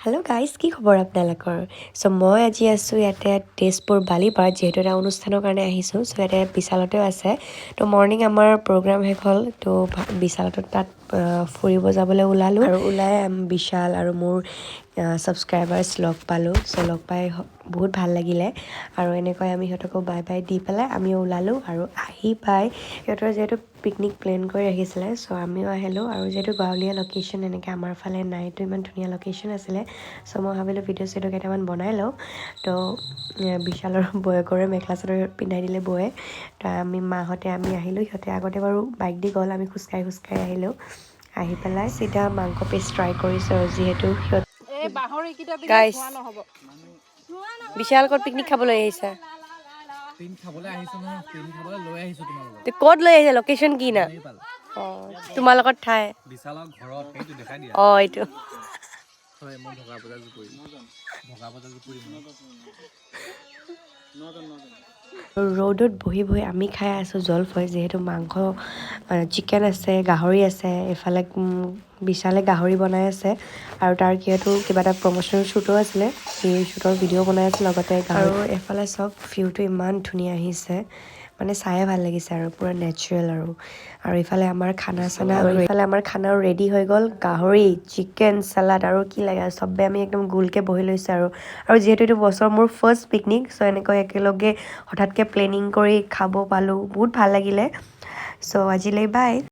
Hello' guys, কি খবৰ আপোনালোকৰ? চ' মই আজি আছোঁ ইয়াতে তেজপুৰ বালিপাৰাত, যিহেতু এটা অনুষ্ঠানৰ কাৰণে আহিছোঁ। চ' ইয়াতে বিশালতেও আছে। ত' মৰ্ণিং আমাৰ প্ৰগ্ৰাম শেষ হ'ল, ত' বিশালতো তাত ফুৰিব যাবলৈ ওলালোঁ। আৰু ওলাই বিশাল আৰু মোৰ ছাবস্ক্ৰাইবাৰ্ছ লগ পালোঁ। চ' লগ পাই বহুত ভাল লাগিলে। আৰু এনেকৈ আমি সিহঁতকো বাই বাই দি পেলাই আমিও ওলালোঁ। আৰু আহি পাই সিহঁতৰ যিহেতু পিকনিক প্লেন কৰি ৰাখিছিলে, চ' আমিও আহিলোঁ। আৰু যিহেতু গাঁৱলীয়া লোকেশ্যন এনেকৈ আমাৰ ফালে নাই, তো ইমান ধুনীয়া লোকেশ্যন আছিলে। চ' মই ভাবিলোঁ ভিডিঅ' চিডিঅ' কেইটামান বনাই লওঁ। তো বিশালৰ বৌয়েকৰে মেখেলা চাদৰ পিন্ধাই দিলে বৌয়ে। তো আমি মাহঁতে আমি আহিলোঁ। সিহঁতে আগতে বাৰু বাইক দি গ'ল, আমি খোজকাঢ়ি আহিলোঁ। আহি পেলাই চিধা মাংস পিচ ট্ৰাই কৰিছোঁ। আৰু যিহেতু সিহঁত গাইছ বিশাল ক'ত পিকনিক খাবলৈ আহিছে? ক'ত লৈ আহিছে? লোকেশ্যন কি না? অঁ, তোমাৰ লগত ঠাই বিশালৰ ঘৰত সেইটো দেখাই দিয়া। অঁ, এইটো মই ভগা বজাৰ ৰ'দত বহি বহি আমি খাই আছোঁ জলফাই। যিহেতু মাংস চিকেন আছে, গাহৰি আছে। এইফালে বিশালে গাহৰি বনাই আছে। আৰু তাৰ যিহেতু কিবা এটা প্ৰমোচনেল শ্বুটো আছিলে, সেই শ্বুটৰ ভিডিঅ' বনাই আছে লগতে। আৰু এফালে চব ভিউটো ইমান ধুনীয়া আহিছে, মানে চায়ে ভাল লাগিছে আৰু পূৰা নেচাৰেল। আৰু ইফালে আমাৰ খানাও ৰেডি হৈ গ'ল। গাহৰি, চিকেন, চালাড আৰু কি লাগে আৰু চবে আমি একদম গোলকৈ বহি লৈছোঁ। আৰু যিহেতু এইটো বছৰ মোৰ ফাৰ্ষ্ট পিকনিক, চ' এনেকৈ একেলগে হঠাৎকৈ প্লেনিং কৰি খাব পালোঁ, বহুত ভাল লাগিলে। চ' আজিলৈ বাই।